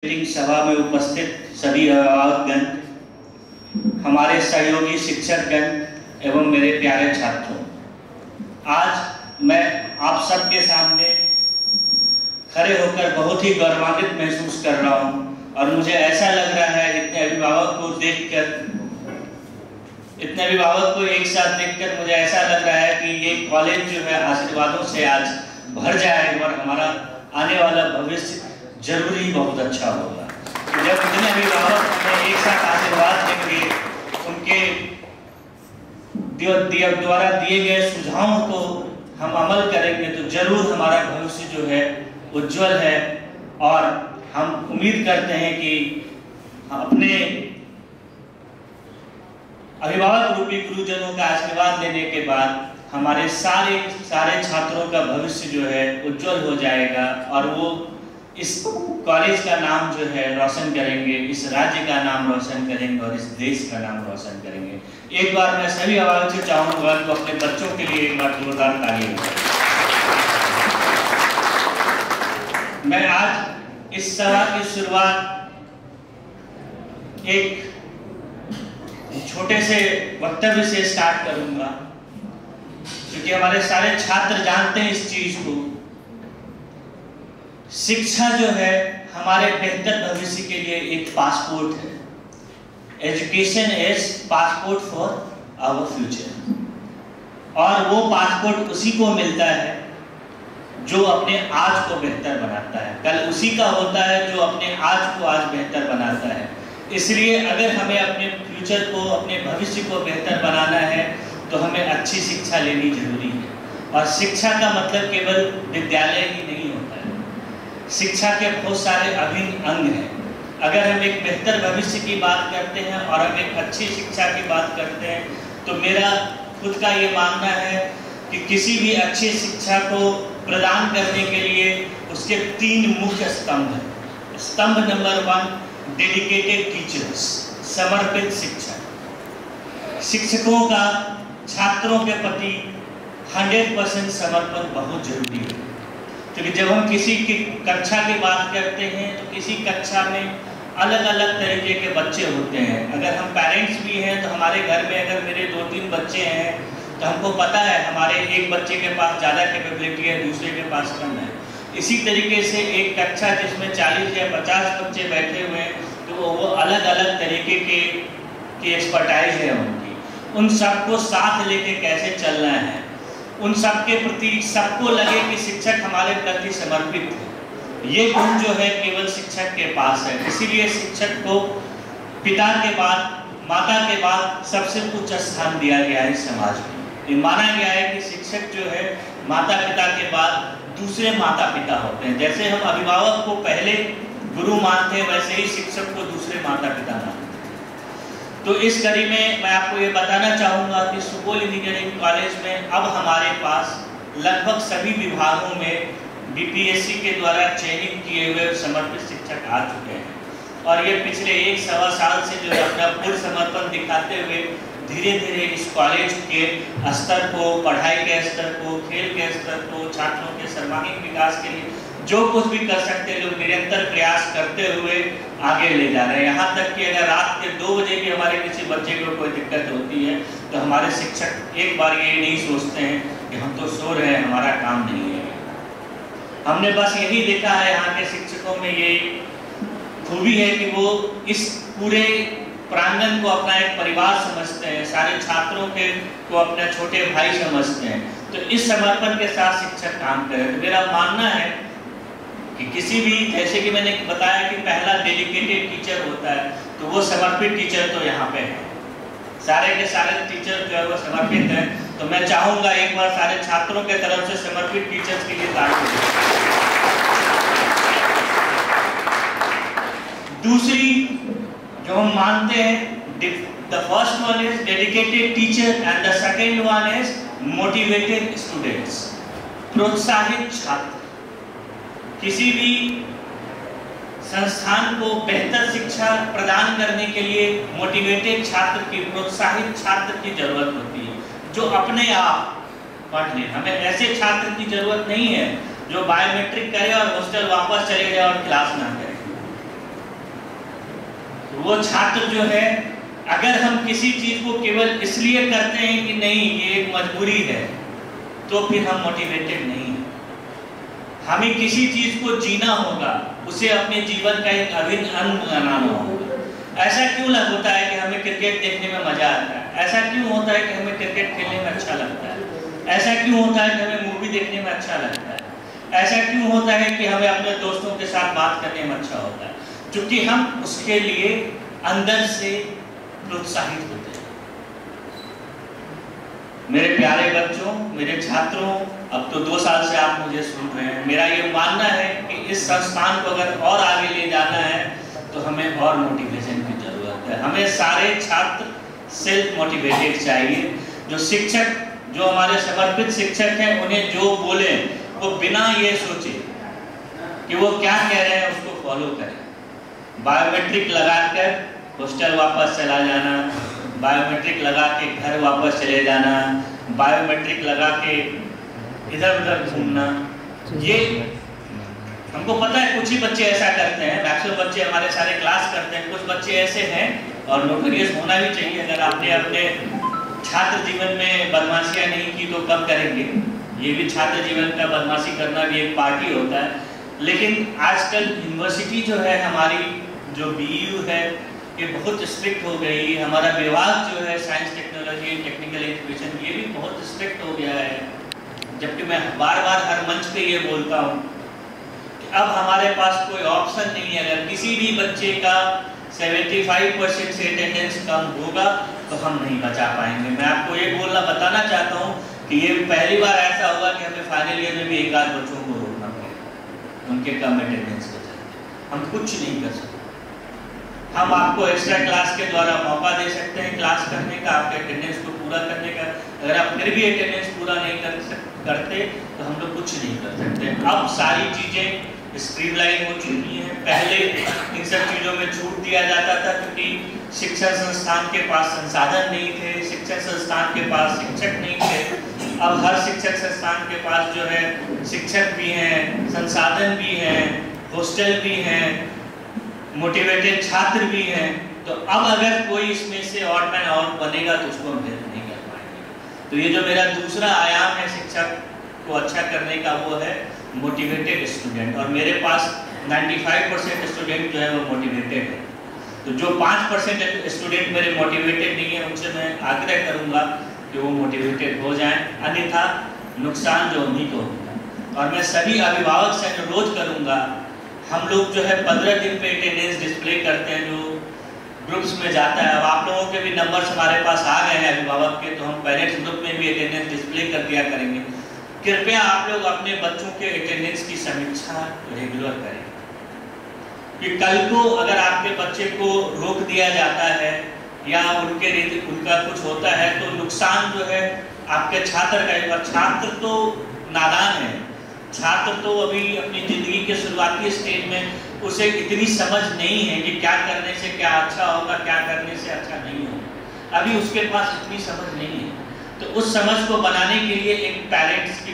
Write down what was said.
सभा में उपस्थित सभी अभिभावकगण, हमारे सहयोगी शिक्षकगण एवं मेरे प्यारे छात्रों, आज मैं आप सबके सामने खड़े होकर बहुत ही गौरवान्वित महसूस कर रहा हूं और मुझे ऐसा लग रहा है इतने अभिभावक को एक साथ देखकर मुझे ऐसा लग रहा है कि ये कॉलेज जो है आशीर्वादों से आज भर जाएगा और हमारा आने वाला भविष्य जरूर ही बहुत अच्छा होगा। तो जब इतने अभिभावक हमें एक साथ आशीर्वाद देंगे, उनके द्वारा दिए गए सुझावों को हम अमल करेंगे तो जरूर हमारा भविष्य जो है उज्जवल है। और हम उम्मीद करते हैं कि अपने अभिभावक रूपी गुरुजनों का आशीर्वाद लेने के बाद हमारे सारे छात्रों का भविष्य जो है उज्जवल हो जाएगा और वो इस कॉलेज का नाम जो है रोशन करेंगे, इस राज्य का नाम रोशन करेंगे और इस देश का नाम रोशन करेंगे। एक बार मैं सभी अभिभावकों से चाहूंगा कि अपने बच्चों के लिए एक बार जोरदार ताली हो। मैं आज इस सभा की शुरुआत एक छोटे से वक्तव्य से स्टार्ट करूंगा, क्योंकि हमारे सारे छात्र जानते हैं इस चीज को। शिक्षा जो है हमारे बेहतर भविष्य के लिए एक पासपोर्ट है। Education is passport for our future. और वो पासपोर्ट उसी को मिलता है जो अपने आज को बेहतर बनाता है, कल उसी का होता है जो अपने आज को आज बेहतर बनाता है। इसलिए अगर हमें अपने फ्यूचर को, अपने भविष्य को बेहतर बनाना है तो हमें अच्छी शिक्षा लेनी जरूरी है। और शिक्षा का मतलब केवल विद्यालय ही नहीं होता है, शिक्षा के बहुत सारे अभिन्न अंग हैं। अगर हम एक बेहतर भविष्य की बात करते हैं और हम एक अच्छी शिक्षा की बात करते हैं तो मेरा खुद का ये मानना है कि किसी भी अच्छी शिक्षा को प्रदान करने के लिए उसके 3 मुख्य स्तंभ हैं। स्तंभ नंबर 1, डेडिकेटेड टीचर्स, समर्पित शिक्षक। शिक्षकों का छात्रों के प्रति 100% समर्पण बहुत जरूरी है। क्योंकि जब हम किसी की कक्षा की बात करते हैं तो किसी कक्षा में अलग अलग तरीके के बच्चे होते हैं। अगर हम पेरेंट्स भी हैं तो हमारे घर में अगर मेरे 2-3 बच्चे हैं तो हमको पता है हमारे एक बच्चे के पास ज़्यादा कैपेबिलिटी है, दूसरे के पास कम है। इसी तरीके से एक कक्षा जिसमें 40 या 50 बच्चे बैठे हुए हैं तो वो अलग अलग तरीके की एक्सपर्टाइज है उनकी। उन सबको साथ लेके कैसे चलना है, उन सबके प्रति सबको लगे कि शिक्षक हमारे प्रति समर्पित है, ये गुण जो है केवल शिक्षक के पास है। इसीलिए शिक्षक को पिता के बाद, माता के बाद सबसे उच्च स्थान दिया गया है समाज में। ये माना गया है कि शिक्षक जो है माता पिता के बाद दूसरे माता पिता होते हैं। जैसे हम अभिभावक को पहले गुरु मानते हैं वैसे ही शिक्षक को दूसरे माता पिता मानते हैं। तो इस कड़ी में मैं आपको ये बताना चाहूँगा कि सुपौल इंजीनियरिंग कॉलेज में अब हमारे पास लगभग सभी विभागों में बीपीएससी के द्वारा चयनित किए हुए समर्पित शिक्षक आ चुके हैं। और ये पिछले 1-1.25 साल से जो है अपना पूर्ण समर्पण दिखाते हुए धीरे धीरे इस कॉलेज के स्तर को, पढ़ाई के स्तर को, खेल के स्तर को, छात्रों के सर्वांगीण विकास के लिए जो कुछ भी कर सकते हैं लोग निरंतर प्रयास करते हुए आगे ले जा रहे हैं। यहाँ तक कि अगर रात के 2 बजे भी हमारे किसी बच्चे को कोई दिक्कत होती है तो हमारे शिक्षक एक बार ये नहीं सोचते हैं कि हम तो सो रहे हैं, हमारा काम नहीं है। हमने बस यही देखा है यहाँ के शिक्षकों में ये खूबी है कि वो इस पूरे प्रांगण को अपना एक परिवार समझते हैं, सारे छात्रों को अपना छोटे भाई समझते हैं। तो इस समर्पण के साथ शिक्षक काम करें। तो मेरा मानना है कि किसी भी, जैसे कि मैंने बताया कि पहला डेडिकेटेड टीचर होता है, तो वो समर्पित टीचर तो यहाँ पे है। सारे के सारे टीचर जो है वो समर्पित हैं। तो मैं चाहूँगा एक बार सारे छात्रों के तरफ से समर्पित टीचर्स के लिए ताली। दूसरी जो हम मानते हैं, the first one is dedicated teacher and the second one is motivated students, प्रोत्साहित छात्र। किसी भी संस्थान को बेहतर शिक्षा प्रदान करने के लिए मोटिवेटेड छात्र की, प्रोत्साहित छात्र की जरूरत होती है जो अपने आप पढ़ ले। हमें ऐसे छात्र की जरूरत नहीं है जो बायोमेट्रिक करे और हॉस्टल वापस चले जाए और क्लास ना करे। वो छात्र जो है, अगर हम किसी चीज को केवल इसलिए करते हैं कि नहीं ये एक मजबूरी है, तो फिर हम मोटिवेटेड नहीं हैं। हमें किसी चीज को जीना होगा, उसे अपने जीवन का एक अभिन्न अंग बनाना होगा। ऐसा क्यों होता है कि हमें क्रिकेट देखने में मजा आता है? ऐसा क्यों होता है कि हमें क्रिकेट खेलने में अच्छा लगता है? ऐसा क्यों होता है कि हमें मूवी देखने में अच्छा लगता है? ऐसा क्यों होता है कि हमें अपने दोस्तों के साथ बात करने में अच्छा होता है? क्योंकि हम उसके लिए अंदर से प्रोत्साहित होते हैं। मेरे प्यारे बच्चों, मेरे छात्रों, अब तो 2 साल से आप मुझे सुन रहे हैं। मेरा ये मानना है कि इस संस्थान को अगर और आगे ले जाना है तो हमें और मोटिवेशन की जरूरत है। हमें सारे छात्र सेल्फ मोटिवेटेड चाहिए। जो शिक्षक, जो हमारे समर्पित शिक्षक हैं, उन्हें जो बोले वो बिना ये सोचे कि वो क्या कह रहे हैं उसको फॉलो करें। बायोमेट्रिक लगाकर हॉस्टल वापस चला जाना, बायोमेट्रिक लगा के घर वापस चले जाना, बायोमेट्रिक लगा के इधर उधर घूमना, ये हमको पता है कुछ ही बच्चे ऐसा करते हैं। मैक्सिमम बच्चे हमारे सारे क्लास करते हैं। कुछ बच्चे ऐसे हैं और नोटोरियस होना भी चाहिए। अगर आपने अपने छात्र जीवन में बदमाशियां नहीं की तो कब करेंगे? ये भी छात्र जीवन का बदमाशी करना भी एक पार्ट ही होता है। लेकिन आजकल यूनिवर्सिटी जो है हमारी, जो BU है, ये बहुत स्ट्रिक्ट हो गई। हमारा विभाग जो है science technology and technical education, ये भी बहुत स्ट्रिक्ट हो गया है। जबकि मैं बार बार हर मंच पे ये बोलता हूँ कि अब हमारे पास कोई ऑप्शन नहीं है। अगर किसी भी बच्चे का 75% से अटेंडेंस कम होगा तो हम नहीं बचा पाएंगे। मैं आपको ये बताना चाहता हूँ कि ये पहली बार ऐसा होगा कि हमें फाइनल ईयर में भी 1 आध बच्चों को रोकना पड़ेगा उनके कम अटेंडेंस के चलते। हम कुछ नहीं कर सकते। हम आपको एक्स्ट्रा क्लास के द्वारा मौका दे सकते हैं क्लास करने का, आपके अटेंडेंस को पूरा करने का। अगर आप फिर भी अटेंडेंस पूरा नहीं करते तो हम लोग कुछ नहीं कर सकते। अब सारी चीज़ें स्ट्रीमलाइन हो चुकी हैं। पहले इन सब चीज़ों में छूट दिया जाता था क्योंकि शिक्षण संस्थान के पास संसाधन नहीं थे, शिक्षण संस्थान के पास शिक्षक नहीं थे। अब हर शिक्षक संस्थान के पास जो है शिक्षक भी हैं, संसाधन भी हैं, हॉस्टल भी हैं, मोटिवेटेड छात्र भी हैं। तो अब अगर कोई इसमें से ऑड मैन आउट बनेगा तो उसको हम हेल्प नहीं कर पाएंगे। तो ये जो मेरा दूसरा आयाम है शिक्षक को अच्छा करने का, वो है मोटिवेटेड स्टूडेंट। और मेरे पास 95% स्टूडेंट जो है वो मोटिवेटेड है। तो जो 5% स्टूडेंट मेरे मोटिवेटेड नहीं है, उनसे मैं आग्रह करूंगा कि वो मोटिवेटेड हो जाएं, अन्यथा नुकसान जो उन्हीं को होगा। और मैं सभी अभिभावक से अनुरोध करूंगा, हम लोग जो है 15 दिन पे अटेंडेंस डिस्प्ले करते हैं जो ग्रुप्स में जाता है। अब आप लोगों के भी नंबर्स हमारे पास आ गए हैं अभिभावक के, तो हम पेरेंट्स ग्रुप में भी अटेंडेंस डिस्प्ले कर दिया करेंगे। कृपया आप लोग अपने बच्चों के अटेंडेंस की समीक्षा रेगुलर करें कि कल को अगर आपके बच्चे को रोक दिया जाता है या उनका कुछ होता है तो नुकसान जो है आपके छात्र का। छात्र तो नादान है, छात्र तो अभी अपनी जिंदगी के शुरुआती स्टेज में, उसे इतनी समझ नहीं है कि क्या करने से क्या अच्छा होगा, क्या करने से अच्छा नहीं होगा। अभी उसके पास इतनी समझ नहीं है। तो उस समझ को बनाने के लिए एक पेरेंट्स की